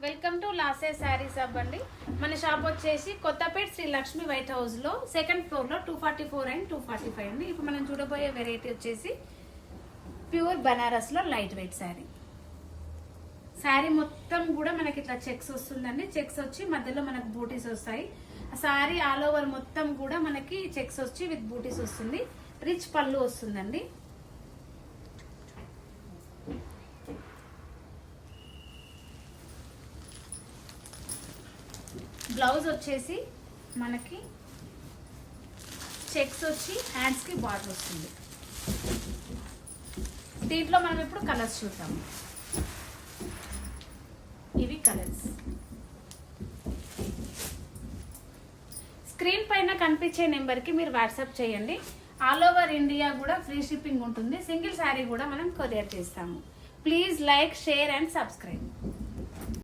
Welcome to లాసే saris hub అండి. మన shop వచ్చేసి కొత్తపేట శ్రీ లక్ష్మి వైట్ హౌస్ లో సెకండ్ ఫ్లోర్ లో 244 అండ్ 245 అండి. ఇప్పుడు మనం చూడబోయే వెరైటీ వచ్చేసి ప్యూర్ బనారస్ లో లైట్ వెయిట్ శారీ. శారీ మొత్తం కూడా మనకి ఇట్లా చెక్స్ వస్తుందండి. చెక్స్ వచ్చి మధ్యలో మనకు బూటీస్ వస్తాయి. శారీ ఆల్ ఓవర్ మొత్తం కూడా మనకి చెక్స్ వచ్చి విత్ బూటీస్ వస్తుంది. రిచ్ పళ్ళు వస్తుందండి. బ్లౌజ్ వచ్చేసి మనకి చెక్స్ వచ్చి హ్యాండ్స్ కి బార్డర్ వస్తుంది. దీంట్లో మనం ఇప్పుడు కలర్స్ చూద్దాము. ఇవి కలర్స్. స్క్రీన్ పైన కనిపించే నెంబర్కి మీరు వాట్సాప్ చేయండి. ఆల్ ఓవర్ ఇండియా కూడా ఫ్రీ షిప్పింగ్ ఉంటుంది. సింగిల్ శారీ కూడా మనం కొరియర్ చేస్తాము. Please like, share and subscribe.